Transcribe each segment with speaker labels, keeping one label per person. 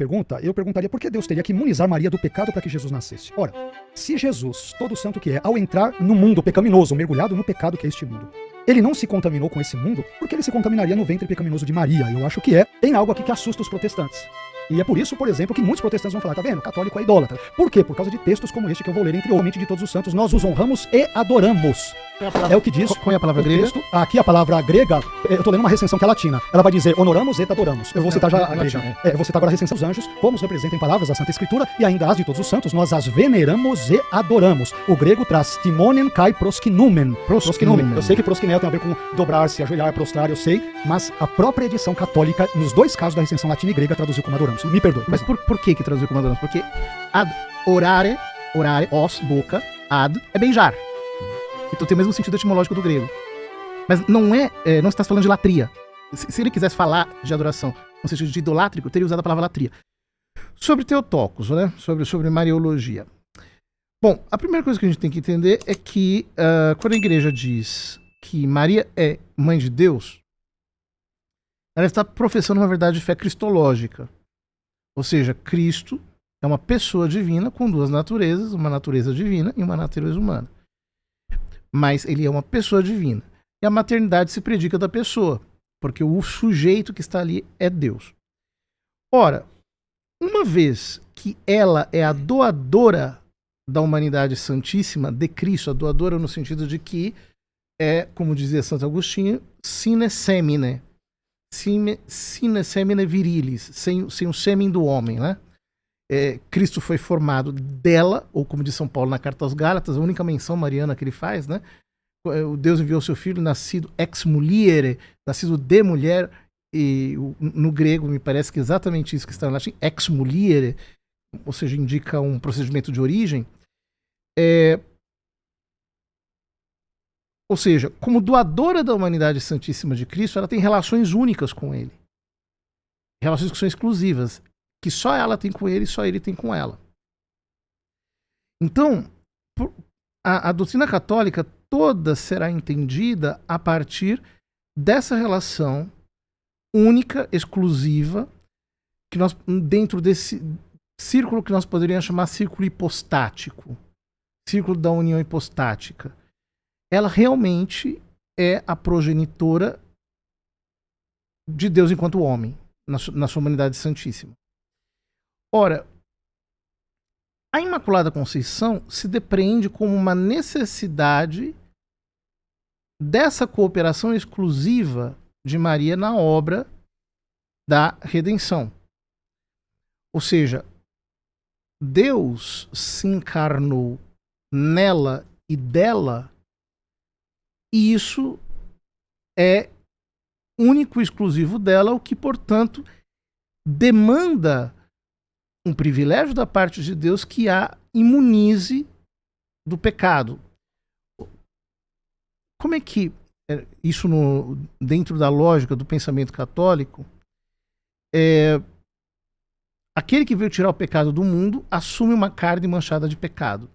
Speaker 1: pergunta, eu perguntaria por que Deus teria que imunizar Maria do pecado para que Jesus nascesse? Ora, se Jesus, todo santo que é, ao entrar no mundo pecaminoso, mergulhado no pecado que é este mundo, ele não se contaminou com esse mundo, porque ele se contaminaria no ventre pecaminoso de Maria? Eu acho que tem algo aqui que assusta os protestantes. E é por isso, por exemplo, que muitos protestantes vão falar, tá vendo? Católico é idólatra. Por quê? Por causa de textos como este que eu vou ler entre o mente de todos os santos, nós os honramos e adoramos. É o que diz.
Speaker 2: Qual é a palavra grega?
Speaker 1: Texto, aqui a palavra grega, eu tô lendo uma recensão que é latina. Ela vai dizer honoramos et adoramos. Eu vou citar já a grega. Eu vou citar agora a recensão dos anjos, como os representam em palavras da Santa Escritura, e ainda as de todos os santos, nós as veneramos e adoramos. O grego traz timonen kai proskinumen. Proskinumen. Eu sei que proskineo tem a ver com dobrar-se, ajoelhar, prostrar, eu sei, mas a própria edição católica, nos dois casos da recensão latina e grega, traduziu como adoramos. Me perdoe.
Speaker 2: Mas por que traduziu como adoramos? Porque orare, os, boca, ad, é beijar. Então tem o mesmo sentido etimológico do grego. Mas não se está falando de latria. Se ele quisesse falar de adoração no sentido de idolátrico, teria usado a palavra latria. Sobre Theotokos, né? Sobre Mariologia. Bom, a primeira coisa que a gente tem que entender é que quando a igreja diz que Maria é mãe de Deus, ela está professando uma verdade de fé cristológica. Ou seja, Cristo é uma pessoa divina com duas naturezas, uma natureza divina e uma natureza humana. Mas ele é uma pessoa divina. E a maternidade se predica da pessoa, porque o sujeito que está ali é Deus. Ora, uma vez que ela é a doadora da humanidade santíssima, de Cristo, a doadora no sentido de que é, como dizia Santo Agostinho, sine semine. Sine semine virilis, sem o sêmen do homem, né? Cristo foi formado dela, ou como diz São Paulo na Carta aos Gálatas, a única menção mariana que ele faz, né? O Deus enviou seu filho, nascido ex muliere, nascido de mulher, e no grego me parece que é exatamente isso que está no latim, ex muliere, ou seja, indica um procedimento de origem. Ou seja, como doadora da humanidade santíssima de Cristo, ela tem relações únicas com ele. Relações que são exclusivas, que só ela tem com ele e só ele tem com ela. Então, a doutrina católica toda será entendida a partir dessa relação única, exclusiva, que nós, dentro desse círculo que nós poderíamos chamar círculo hipostático, círculo da união hipostática. Ela realmente é a progenitora de Deus enquanto homem, na sua humanidade santíssima. Ora, a Imaculada Conceição se depreende como uma necessidade dessa cooperação exclusiva de Maria na obra da redenção. Ou seja, Deus se encarnou nela e dela, e isso é único e exclusivo dela, o que, portanto, demanda um privilégio da parte de Deus que a imunize do pecado. Como é que isso, dentro da lógica do pensamento católico, aquele que veio tirar o pecado do mundo assume uma carne manchada de pecado,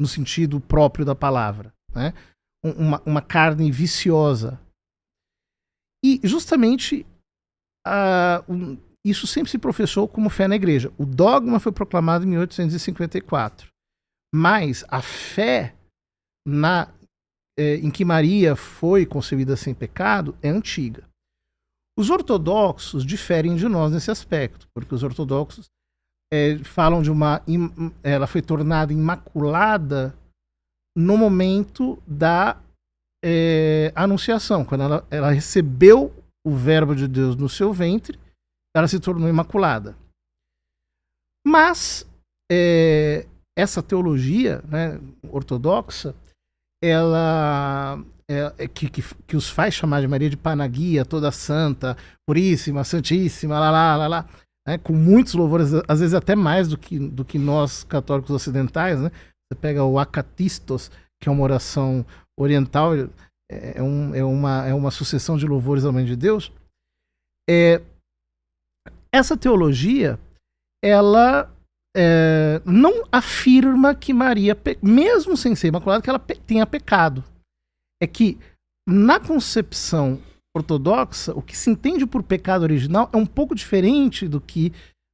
Speaker 2: no sentido próprio da palavra, né? Uma carne viciosa. E justamente isso sempre se professou como fé na igreja. O dogma foi proclamado em 1854. Mas a fé em que Maria foi concebida sem pecado é antiga. Os ortodoxos diferem de nós nesse aspecto, porque os ortodoxos falam de ela foi tornada imaculada no momento da anunciação, quando ela recebeu o verbo de Deus no seu ventre, ela se tornou imaculada. Mas essa teologia, né, ortodoxa, ela que os faz chamar de Maria de Panagia, toda santa, puríssima, santíssima, lá, né, com muitos louvores, às vezes até mais do que nós católicos ocidentais, né? Você pega o Acatistos, que é uma oração oriental, é uma sucessão de louvores à Mãe de Deus. Essa teologia, ela não afirma que Maria, mesmo sem ser imaculada, que ela tenha pecado. É que, na concepção ortodoxa, o que se entende por pecado original é um pouco diferente do que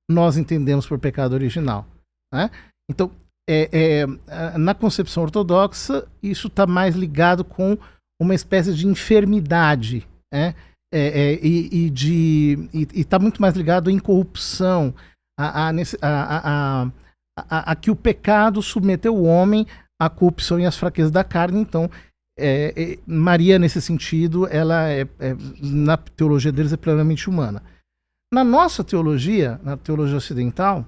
Speaker 2: nós entendemos por pecado original, né? Então, na concepção ortodoxa, isso está mais ligado com uma espécie de enfermidade, né? E está muito mais ligado em corrupção, a que o pecado submeteu o homem à corrupção e às fraquezas da carne. Então, Maria, nesse sentido, ela na teologia deles é plenamente humana. Na nossa teologia, na teologia ocidental,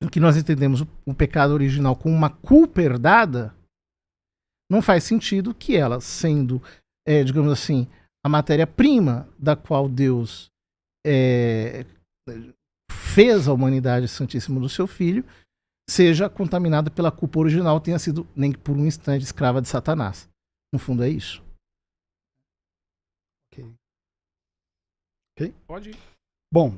Speaker 2: em que nós entendemos o pecado original como uma culpa herdada, não faz sentido que ela, sendo, digamos assim, a matéria-prima da qual Deus fez a humanidade santíssima do seu Filho, seja contaminada pela culpa original, tenha sido nem por um instante escrava de Satanás. No fundo é isso.
Speaker 1: Ok?
Speaker 2: Pode ir.
Speaker 1: Bom,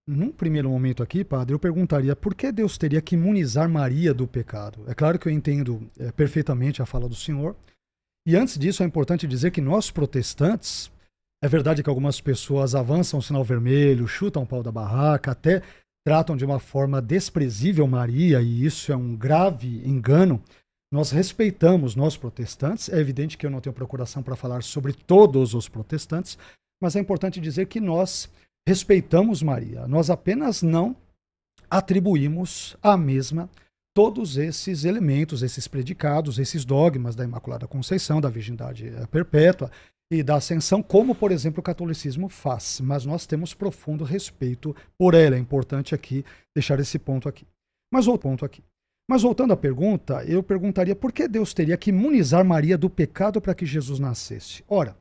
Speaker 1: num primeiro momento aqui, padre, eu perguntaria por que Deus teria que imunizar Maria do pecado? É claro que eu entendo perfeitamente a fala do senhor. E antes disso, é importante dizer que nós protestantes, é verdade que algumas pessoas avançam o sinal vermelho, chutam o pau da barraca, até tratam de uma forma desprezível Maria, e isso é um grave engano. Nós respeitamos nós protestantes. É evidente que eu não tenho procuração para falar sobre todos os protestantes, mas é importante dizer que nós respeitamos Maria. Nós apenas não atribuímos à mesma todos esses elementos, esses predicados, esses dogmas da Imaculada Conceição, da virgindade perpétua e da ascensão, como, por exemplo, o catolicismo faz. Mas nós temos profundo respeito por ela. É importante aqui deixar esse ponto aqui. Mas voltando à pergunta, eu perguntaria por que Deus teria que imunizar Maria do pecado para que Jesus nascesse? Ora,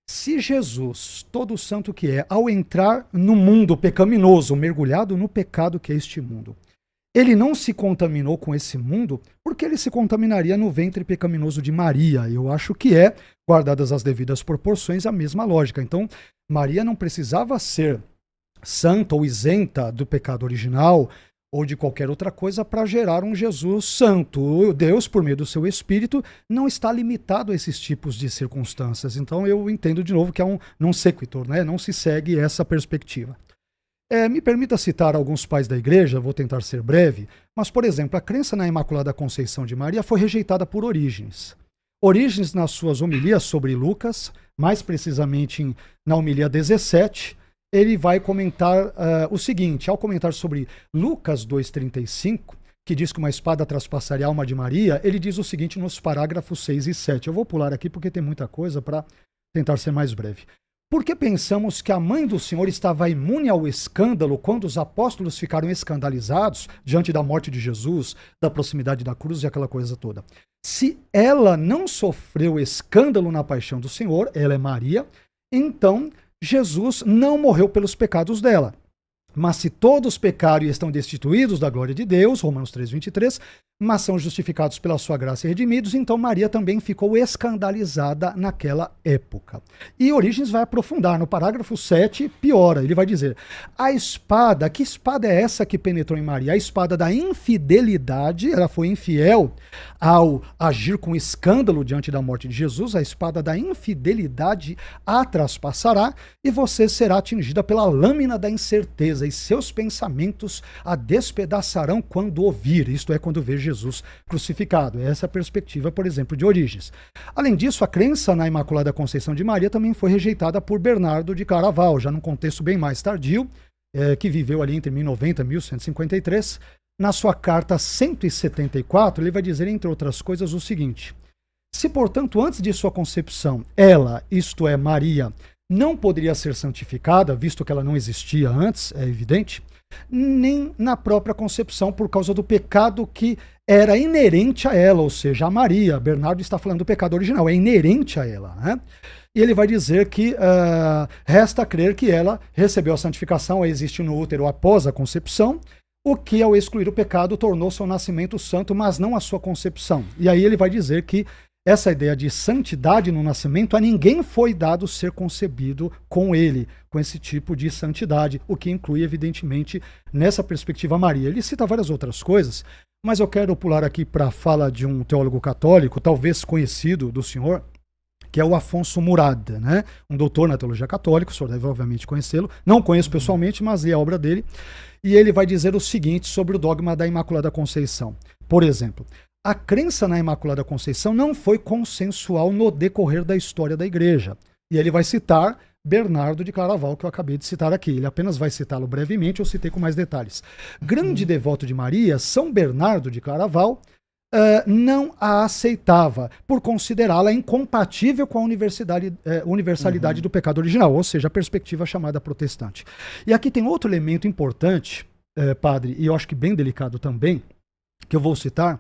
Speaker 1: se Jesus, todo santo que é, ao entrar no mundo pecaminoso, mergulhado no pecado que é este mundo, ele não se contaminou com esse mundo, porque ele se contaminaria no ventre pecaminoso de Maria. Eu acho que guardadas as devidas proporções, a mesma lógica. Então, Maria não precisava ser santa ou isenta do pecado original ou de qualquer outra coisa para gerar um Jesus santo. Deus, por meio do seu Espírito, não está limitado a esses tipos de circunstâncias. Então eu entendo de novo que é um non sequitur, né? Não se segue essa perspectiva. Me permita citar alguns pais da igreja, vou tentar ser breve, mas, por exemplo, a crença na Imaculada Conceição de Maria foi rejeitada por Orígenes. Orígenes, nas suas homilias sobre Lucas, mais precisamente na homilia 17, ele vai comentar o seguinte, ao comentar sobre Lucas 2,35, que diz que uma espada traspassaria a alma de Maria, ele diz o seguinte nos parágrafos 6 e 7. Eu vou pular aqui porque tem muita coisa para tentar ser mais breve. Por que pensamos que a mãe do Senhor estava imune ao escândalo quando os apóstolos ficaram escandalizados diante da morte de Jesus, da proximidade da cruz e aquela coisa toda? Se ela não sofreu escândalo na paixão do Senhor, ela é Maria, então Jesus não morreu pelos pecados dela. Mas se todos pecaram e estão destituídos da glória de Deus, Romanos 3,23, mas são justificados pela sua graça e redimidos, então Maria também ficou escandalizada naquela época. E Orígenes vai aprofundar, no parágrafo 7, piora, ele vai dizer, a espada, que espada é essa que penetrou em Maria? A espada da infidelidade, ela foi infiel ao agir com escândalo diante da morte de Jesus, a espada da infidelidade a traspassará e você será atingida pela lâmina da incerteza e seus pensamentos a despedaçarão quando ouvir, isto é, quando ver Jesus crucificado. Essa é a perspectiva, por exemplo, de Orígenes. Além disso, a crença na Imaculada Conceição de Maria também foi rejeitada por Bernardo de Claraval, já num contexto bem mais tardio, que viveu ali entre 1090 e 1153. Na sua carta 174, ele vai dizer, entre outras coisas, o seguinte: se, portanto, antes de sua concepção, ela, isto é, Maria, não poderia ser santificada, visto que ela não existia antes, é evidente, nem na própria concepção, por causa do pecado que era inerente a ela, ou seja, a Maria. Bernardo está falando do pecado original, é inerente a ela, né? E ele vai dizer que resta crer que ela recebeu a santificação a existir no útero após a concepção, o que, ao excluir o pecado, tornou seu nascimento santo, mas não a sua concepção. E aí ele vai dizer que essa ideia de santidade no nascimento, a ninguém foi dado ser concebido com ele, com esse tipo de santidade, o que inclui, evidentemente, nessa perspectiva Maria. Ele cita várias outras coisas, mas eu quero pular aqui para a fala de um teólogo católico, talvez conhecido do senhor, que é o Afonso Murad, né? Um doutor na teologia católica, o senhor deve obviamente conhecê-lo. Não conheço pessoalmente, mas li a obra dele. E ele vai dizer o seguinte sobre o dogma da Imaculada Conceição. Por exemplo, a crença na Imaculada Conceição não foi consensual no decorrer da história da Igreja. E ele vai citar Bernardo de Claraval, que eu acabei de citar aqui. Ele apenas vai citá-lo brevemente, eu citei com mais detalhes. Grande devoto de Maria, São Bernardo de Claraval não a aceitava por considerá-la incompatível com a universalidade do pecado original, ou seja, a perspectiva chamada protestante. E aqui tem outro elemento importante, padre, e eu acho que bem delicado também, que eu vou citar,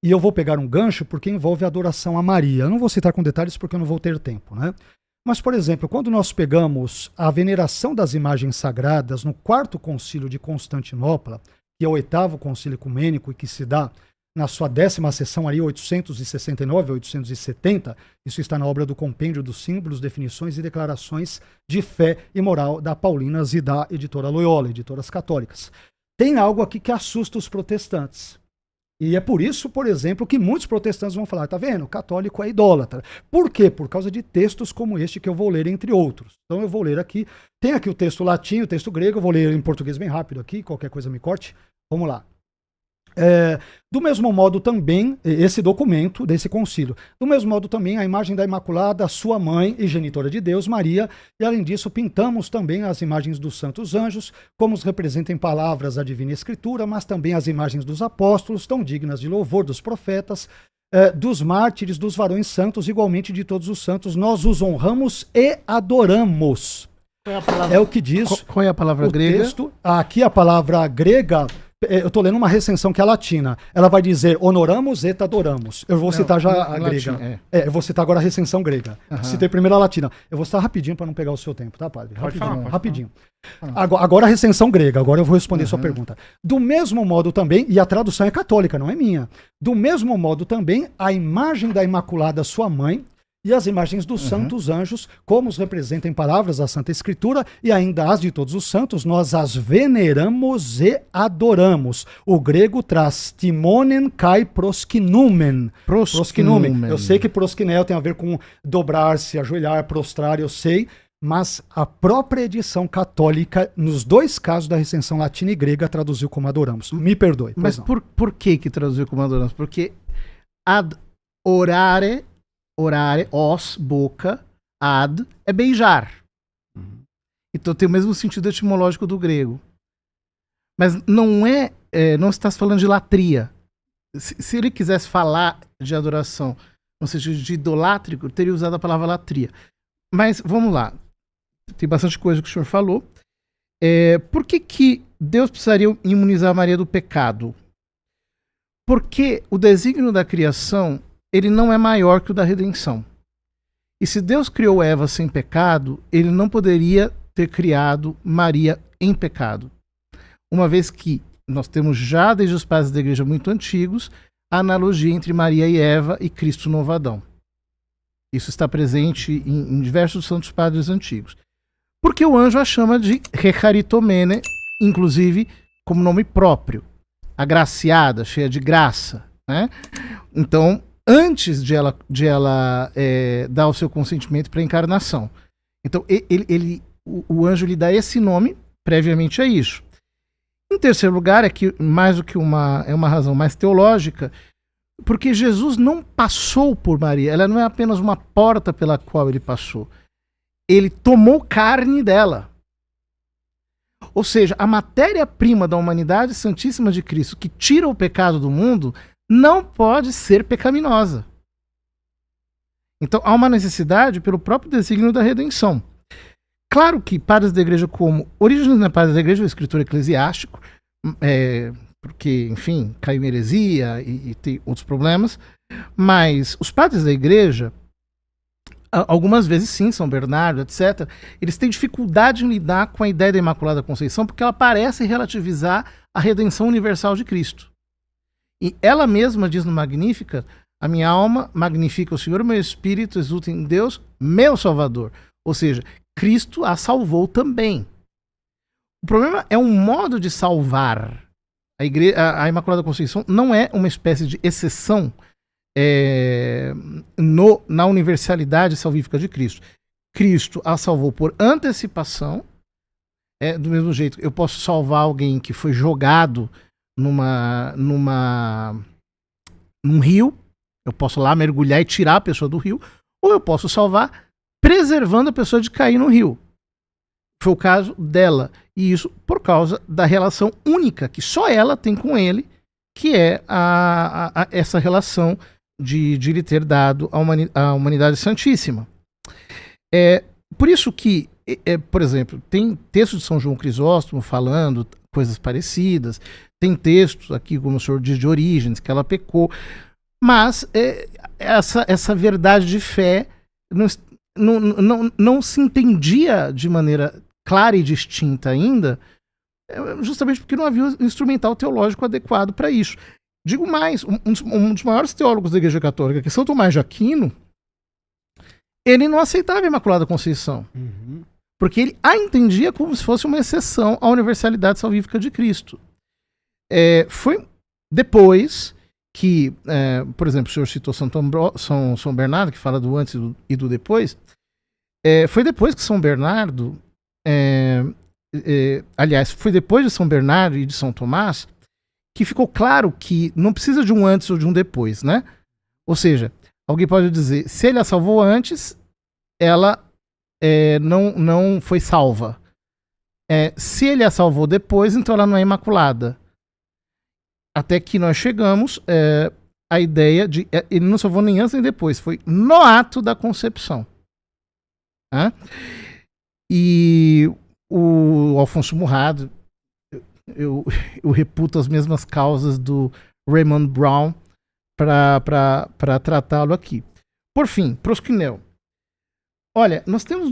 Speaker 1: e eu vou pegar um gancho porque envolve a adoração a Maria. Eu não vou citar com detalhes porque eu não vou ter tempo, né? Mas, por exemplo, quando nós pegamos a veneração das imagens sagradas no quarto concílio de Constantinopla, que é o 8º concílio ecumênico e que se dá na sua 10ª sessão, ali, 869 a 870, isso está na obra do Compêndio dos Símbolos, Definições e Declarações de Fé e Moral da Paulinas e da editora Loyola, editoras católicas. Tem algo aqui que assusta os protestantes. E é por isso, por exemplo, que muitos protestantes vão falar, tá vendo? O católico é idólatra. Por quê? Por causa de textos como este que eu vou ler, entre outros. Então eu vou ler aqui. Tem aqui o texto latim, o texto grego, eu vou ler em português bem rápido aqui, qualquer coisa me corte. Vamos lá. Do mesmo modo também, esse documento desse concílio, do mesmo modo também a imagem da Imaculada, sua mãe e genitora de Deus, Maria, e além disso pintamos também as imagens dos santos anjos, como os representam em palavras a Divina Escritura, mas também as imagens dos apóstolos, tão dignas de louvor dos profetas, dos mártires, dos varões santos, igualmente de todos os santos, nós os honramos e adoramos. É o que diz
Speaker 2: Qual é a palavra grega?
Speaker 1: Texto. Aqui a palavra grega, eu estou lendo uma recensão que é latina. Ela vai dizer honoramos et adoramos. Eu vou citar já a grega.
Speaker 2: Latim,
Speaker 1: eu vou citar agora a recensão grega. Citei primeiro a latina. Eu vou citar rapidinho para não pegar o seu tempo, tá, padre? Rapidinho. Agora a recensão grega. Agora eu vou responder sua pergunta. Do mesmo modo também, e a tradução é católica, não é minha. Do mesmo modo também, a imagem da Imaculada, sua mãe, e as imagens dos santos anjos, como os representam em palavras da Santa Escritura, e ainda as de todos os santos, nós as veneramos e adoramos. O grego traz timonen kai proskinumen. Proskinumen. Eu sei que proskinel tem a ver com dobrar-se, ajoelhar, prostrar, eu sei, mas a própria edição católica, nos dois casos da recensão latina e grega, traduziu como adoramos. Me perdoe.
Speaker 2: Mas por que traduziu como adoramos? Porque orare, os, boca, ad, é beijar. Então tem o mesmo sentido etimológico do grego. Mas não está falando de latria. Se ele quisesse falar de adoração no sentido de idolátrico, teria usado a palavra latria. Mas vamos lá. Tem bastante coisa que o senhor falou. Por que Deus precisaria imunizar Maria do pecado? Porque o desígnio da criação ele não é maior que o da redenção. E se Deus criou Eva sem pecado, ele não poderia ter criado Maria em pecado. Uma vez que nós temos já desde os pais da igreja muito antigos a analogia entre Maria e Eva e Cristo novo Adão. Isso está presente em diversos santos padres antigos. Porque o anjo a chama de Recharitomene, inclusive como nome próprio. Agraciada, cheia de graça. Né? Então, antes de ela dar o seu consentimento para a encarnação. Então, o anjo lhe dá esse nome previamente a isso. Em terceiro lugar, mais do que é uma razão mais teológica, porque Jesus não passou por Maria, ela não é apenas uma porta pela qual ele passou. Ele tomou carne dela. Ou seja, a matéria-prima da humanidade santíssima de Cristo, que tira o pecado do mundo, não pode ser pecaminosa. Então há uma necessidade pelo próprio desígnio da redenção. Claro que padres da igreja como Orígenes não é padre da igreja, é um escritor eclesiástico, porque, enfim, caiu em heresia e tem outros problemas, mas os padres da igreja, algumas vezes sim, São Bernardo, etc., eles têm dificuldade em lidar com a ideia da Imaculada Conceição porque ela parece relativizar a redenção universal de Cristo. E ela mesma diz no Magnífica, a minha alma magnifica o Senhor, meu espírito exulta em Deus, meu Salvador. Ou seja, Cristo a salvou também. O problema é um modo de salvar. A Imaculada Conceição não é uma espécie de exceção na universalidade salvífica de Cristo. Cristo a salvou por antecipação. Do mesmo jeito, eu posso salvar alguém que foi jogado num rio, eu posso lá mergulhar e tirar a pessoa do rio, ou eu posso salvar preservando a pessoa de cair no rio. Foi o caso dela, e isso por causa da relação única que só ela tem com ele, que é essa relação de lhe ter dado a humanidade santíssima. Por isso que, por exemplo, tem textos de São João Crisóstomo falando coisas parecidas, tem textos aqui, como o senhor diz, de Orígenes, que ela pecou, mas essa verdade de fé não se entendia de maneira clara e distinta ainda, justamente porque não havia um instrumental teológico adequado para isso. Digo mais, um dos maiores teólogos da Igreja Católica, que é São Tomás de Aquino, ele não aceitava a Imaculada Conceição.
Speaker 1: Uhum.
Speaker 2: Porque ele a entendia como se fosse uma exceção à universalidade salvífica de Cristo. Foi depois que, por exemplo, o senhor citou São Bernardo, que fala do antes e do depois. Foi depois que São Bernardo, aliás, foi depois de São Bernardo e de São Tomás, que ficou claro que não precisa de um antes ou de um depois, né? Ou seja, alguém pode dizer, se ele a salvou antes, ela não foi salva. Se ele a salvou depois, então ela não é imaculada. Até que nós chegamos à ideia de... ele não salvou nem antes nem depois, foi no ato da concepção. E o Alfonso Murrado, eu reputo as mesmas causas do Raymond Brown para tratá-lo aqui. Por fim, prosquinel. Olha, nós temos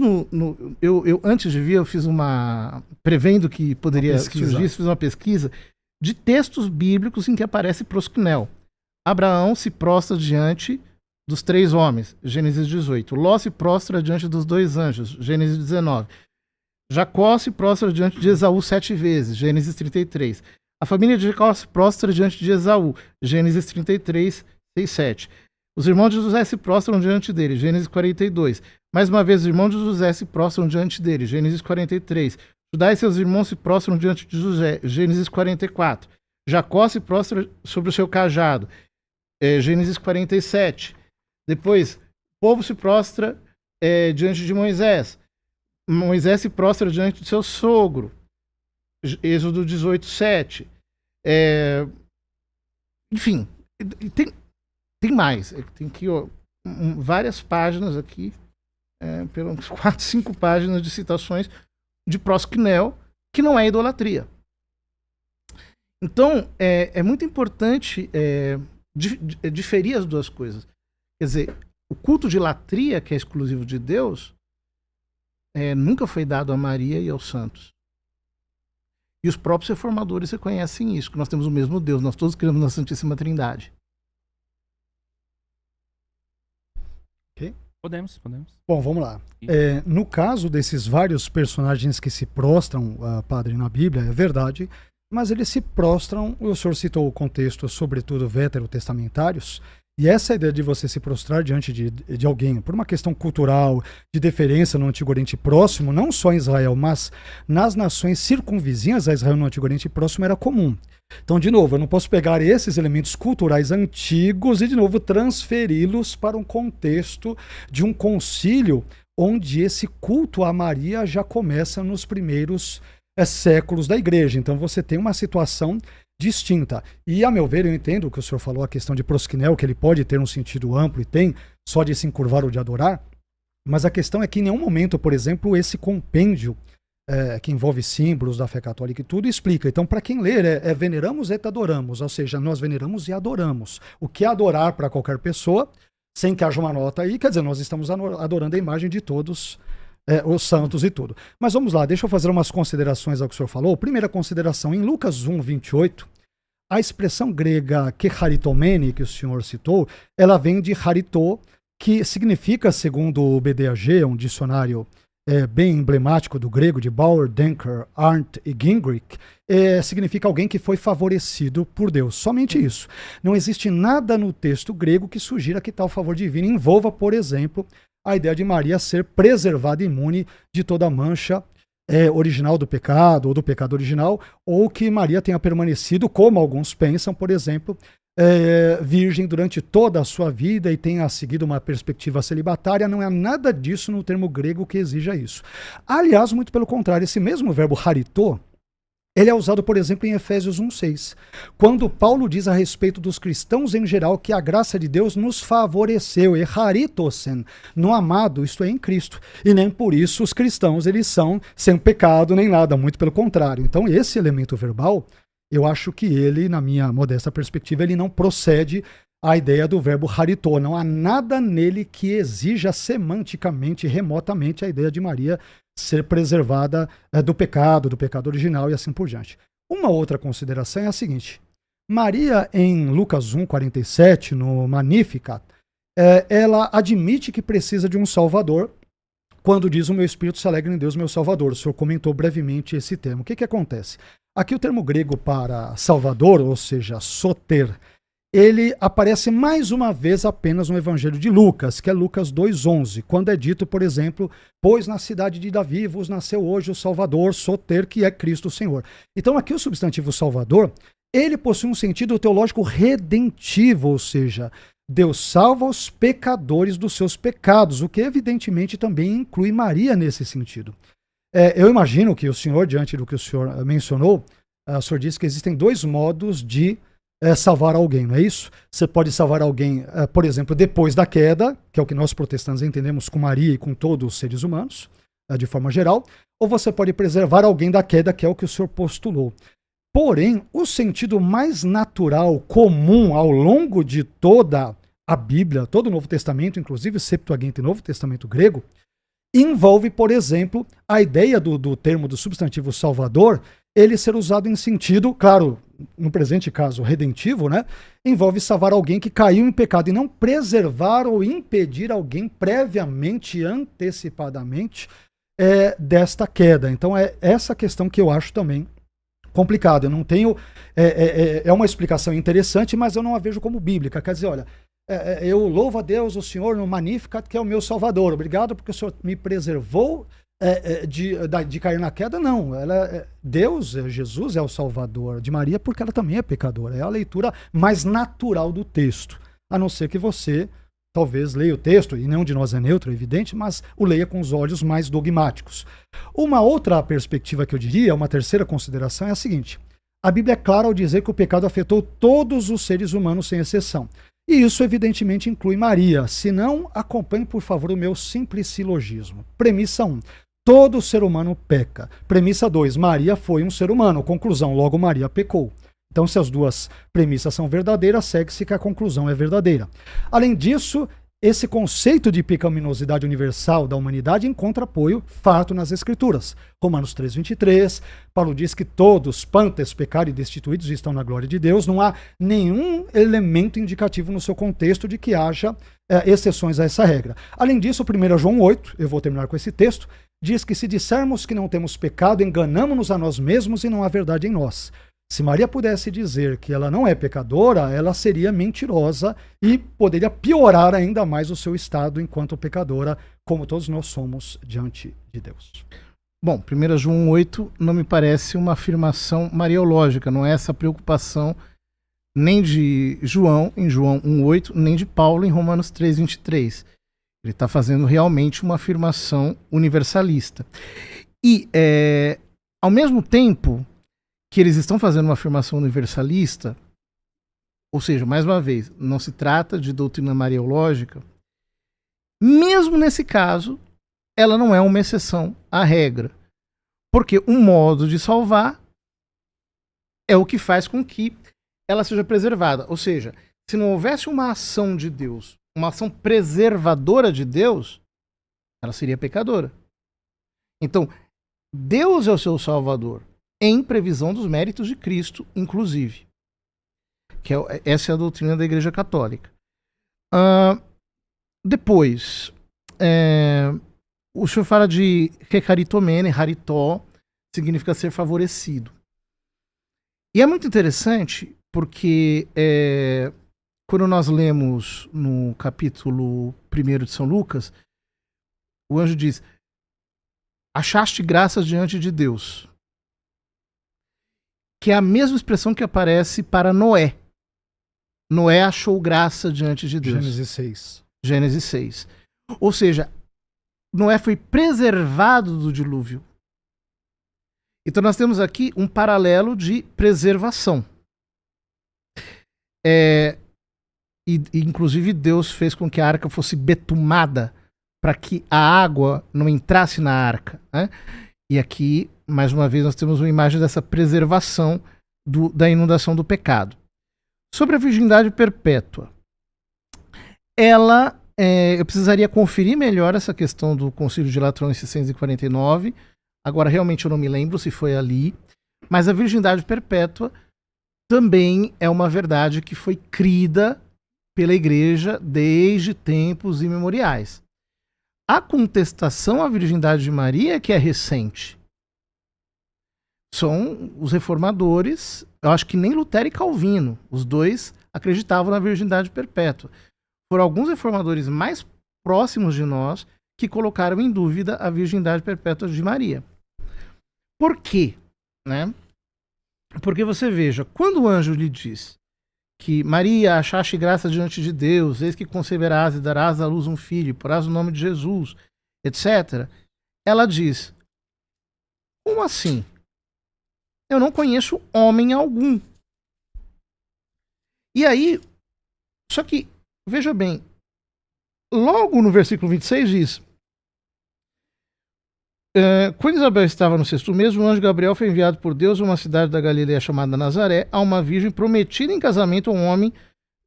Speaker 2: eu antes de vir, eu fiz prevendo que poderia surgir, fiz uma pesquisa de textos bíblicos em que aparece prosquinel. Abraão se prostra diante dos 3 homens, Gênesis 18. Ló se prostra diante dos 2 anjos, Gênesis 19. Jacó se prostra diante de Esaú 7 vezes, Gênesis 33. A família de Jacó se prostra diante de Esaú, Gênesis 33, 6, 7. Os irmãos de José se prostram diante dele, Gênesis 42. Mais uma vez, os irmãos de José se prostram diante dele, Gênesis 43. Judá e seus irmãos se prostram diante de José, Gênesis 44. Jacó se prostra sobre o seu cajado, Gênesis 47. Depois, o povo se prostra diante de Moisés. Moisés se prostra diante de seu sogro, Êxodo 18, 7. Enfim, tem mais. Tem aqui várias páginas aqui, pelas 4, 5 páginas de citações de prosquinel, que não é idolatria. Então, é muito importante diferir as duas coisas. Quer dizer, o culto de latria, que é exclusivo de Deus, nunca foi dado a Maria e aos santos. E os próprios reformadores reconhecem isso, que nós temos o mesmo Deus, nós todos cremos na Santíssima Trindade.
Speaker 1: Ok?
Speaker 3: Podemos.
Speaker 1: Bom, vamos lá. No caso desses vários personagens que se prostram, padre, na Bíblia, é verdade, mas eles se prostram, o senhor citou o contexto, sobretudo veterotestamentários, e essa ideia de você se prostrar diante de alguém, por uma questão cultural, de deferência no Antigo Oriente Próximo, não só em Israel, mas nas nações circunvizinhas a Israel no Antigo Oriente Próximo, era comum. Então, de novo, eu não posso pegar esses elementos culturais antigos e, de novo, transferi-los para um contexto de um concílio onde esse culto a Maria já começa nos primeiros séculos da igreja. Então, você tem uma situação distinta. E, a meu ver, eu entendo o que o senhor falou, a questão de prosquinel, que ele pode ter um sentido amplo e tem, só de se encurvar ou de adorar, mas a questão é que em nenhum momento, por exemplo, esse compêndio que envolve símbolos da fé católica e tudo, explica. Então, para quem ler, veneramos et adoramos, ou seja, nós veneramos e adoramos. O que é adorar para qualquer pessoa, sem que haja uma nota aí, quer dizer, nós estamos adorando a imagem de todos os santos e tudo. Mas vamos lá, deixa eu fazer umas considerações ao que o senhor falou. Primeira consideração, em Lucas 1, 28, a expressão grega que charitomene, que o senhor citou, ela vem de charito, que significa, segundo o BDAG, um dicionário bem emblemático do grego, de Bauer, Denker, Arndt e Gingrich, significa alguém que foi favorecido por Deus. Somente isso. Não existe nada no texto grego que sugira que tal favor divino envolva, por exemplo, a ideia de Maria ser preservada imune de toda mancha original do pecado, ou do pecado original, ou que Maria tenha permanecido, como alguns pensam, por exemplo, virgem durante toda a sua vida e tenha seguido uma perspectiva celibatária. Não há nada disso no termo grego que exija isso. Aliás, muito pelo contrário, esse mesmo verbo haritô, ele é usado, por exemplo, em Efésios 1,6, quando Paulo diz a respeito dos cristãos em geral que a graça de Deus nos favoreceu, e haritosen, no amado, isto é, em Cristo. E nem por isso os cristãos eles são sem pecado nem nada, muito pelo contrário. Então esse elemento verbal, eu acho que ele, na minha modesta perspectiva, ele não procede à ideia do verbo haritô. Não há nada nele que exija semanticamente, remotamente, a ideia de Maria ser preservada do pecado original e assim por diante. Uma outra consideração é a seguinte: Maria, em Lucas 1,47, no Magnificat, ela admite que precisa de um Salvador, quando diz: o meu espírito se alegra em Deus, meu Salvador. O senhor comentou brevemente esse termo. O que acontece? Aqui o termo grego para Salvador, ou seja, soter, ele aparece mais uma vez apenas no Evangelho de Lucas, que é Lucas 2,11, quando é dito, por exemplo, pois na cidade de Davi vos nasceu hoje o Salvador, soter, que é Cristo o Senhor. Então aqui o substantivo Salvador, ele possui um sentido teológico redentivo, ou seja, Deus salva os pecadores dos seus pecados, o que evidentemente também inclui Maria nesse sentido. Eu imagino que o senhor, diante do que o senhor mencionou, o senhor disse que existem dois modos de salvar alguém, não é isso? Você pode salvar alguém, por exemplo, depois da queda, que é o que nós protestantes entendemos com Maria e com todos os seres humanos, de forma geral, ou você pode preservar alguém da queda, que é o que o senhor postulou. Porém, o sentido mais natural, comum, ao longo de toda a Bíblia, todo o Novo Testamento, inclusive Septuaginta e Novo Testamento grego, envolve, por exemplo, a ideia do termo do substantivo Salvador, ele ser usado em sentido, claro, no presente caso, redentivo, né? Envolve salvar alguém que caiu em pecado e não preservar ou impedir alguém previamente, antecipadamente, desta queda. Então é essa questão que eu acho também complicada. Eu não tenho... É uma explicação interessante, mas eu não a vejo como bíblica. Quer dizer, olha, eu louvo a Deus, o Senhor, no Magnificat, que é o meu Salvador. Obrigado porque o Senhor me preservou de cair na queda. Não, Deus, Jesus é o Salvador de Maria porque ela também é pecadora. É a leitura mais natural do texto, a não ser que você talvez leia o texto, e nenhum de nós é neutro, é evidente, mas o leia com os olhos mais dogmáticos. Uma outra perspectiva que eu diria, uma terceira consideração, é a seguinte: a Bíblia é clara ao dizer que o pecado afetou todos os seres humanos sem exceção. E isso evidentemente inclui Maria. Se não, acompanhe por favor o meu simples silogismo. Premissa 1. Todo ser humano peca. Premissa 2. Maria foi um ser humano. Conclusão. Logo, Maria pecou. Então, se as duas premissas são verdadeiras, segue-se que a conclusão é verdadeira. Além disso, esse conceito de pecaminosidade universal da humanidade encontra apoio farto nas Escrituras. Romanos 3,23, Paulo diz que todos, pantes, pecados e destituídos, estão na glória de Deus. Não há nenhum elemento indicativo no seu contexto de que haja exceções a essa regra. Além disso, 1 João 8, eu vou terminar com esse texto, diz que se dissermos que não temos pecado, enganamos-nos a nós mesmos e não há verdade em nós. Se Maria pudesse dizer que ela não é pecadora, ela seria mentirosa e poderia piorar ainda mais o seu estado enquanto pecadora, como todos nós somos diante de Deus.
Speaker 2: Bom, 1 João 8 não me parece uma afirmação mariológica, não é essa preocupação nem de João, em João 1,8, nem de Paulo, em Romanos 3,23. Ele está fazendo realmente uma afirmação universalista. E, ao mesmo tempo que eles estão fazendo uma afirmação universalista, ou seja, mais uma vez, não se trata de doutrina mariológica, mesmo nesse caso, ela não é uma exceção à regra. Porque um modo de salvar é o que faz com que ela seja preservada. Ou seja, se não houvesse uma ação de Deus, uma ação preservadora de Deus, ela seria pecadora. Então, Deus é o seu Salvador, em previsão dos méritos de Cristo, inclusive. Essa é a doutrina da Igreja Católica. Depois, o senhor fala de recaritomene, haritó, significa ser favorecido. E é muito interessante porque quando nós lemos no capítulo 1 de São Lucas, o anjo diz: achaste graças diante de Deus. Que é a mesma expressão que aparece para Noé. Noé achou graça diante de Deus.
Speaker 1: Gênesis 6.
Speaker 2: Gênesis 6. Ou seja, Noé foi preservado do dilúvio. Então nós temos aqui um paralelo de preservação. E inclusive Deus fez com que a arca fosse betumada para que a água não entrasse na arca, né? E aqui, mais uma vez, nós temos uma imagem dessa preservação da inundação do pecado. Sobre a virgindade perpétua, eu precisaria conferir melhor essa questão do Concílio de Latrão em 649. Agora, realmente, eu não me lembro se foi ali. Mas a virgindade perpétua também é uma verdade que foi crida pela Igreja desde tempos imemoriais. A contestação à virgindade de Maria que é recente. São os reformadores, eu acho que nem Lutero e Calvino, os dois acreditavam na virgindade perpétua. Foram alguns reformadores mais próximos de nós que colocaram em dúvida a virgindade perpétua de Maria. Por quê? Né? Porque você veja, quando o anjo lhe diz que Maria, achaste graça diante de Deus, eis que conceberás e darás à luz um filho, porás o nome de Jesus, etc. Ela diz: como assim? Eu não conheço homem algum. E aí, só que, veja bem, logo no versículo 26 diz: quando Isabel estava no 6º mês, o anjo Gabriel foi enviado por Deus a uma cidade da Galileia chamada Nazaré, a uma virgem prometida em casamento a um homem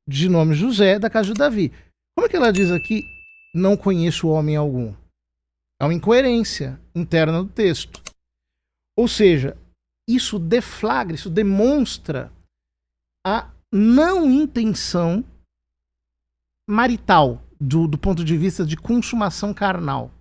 Speaker 2: de nome José, da casa de Davi. Como é que ela diz aqui, não conheço homem algum? É uma incoerência interna do texto. Ou seja, isso deflagra, isso demonstra a não intenção marital, do ponto de vista de consumação carnal.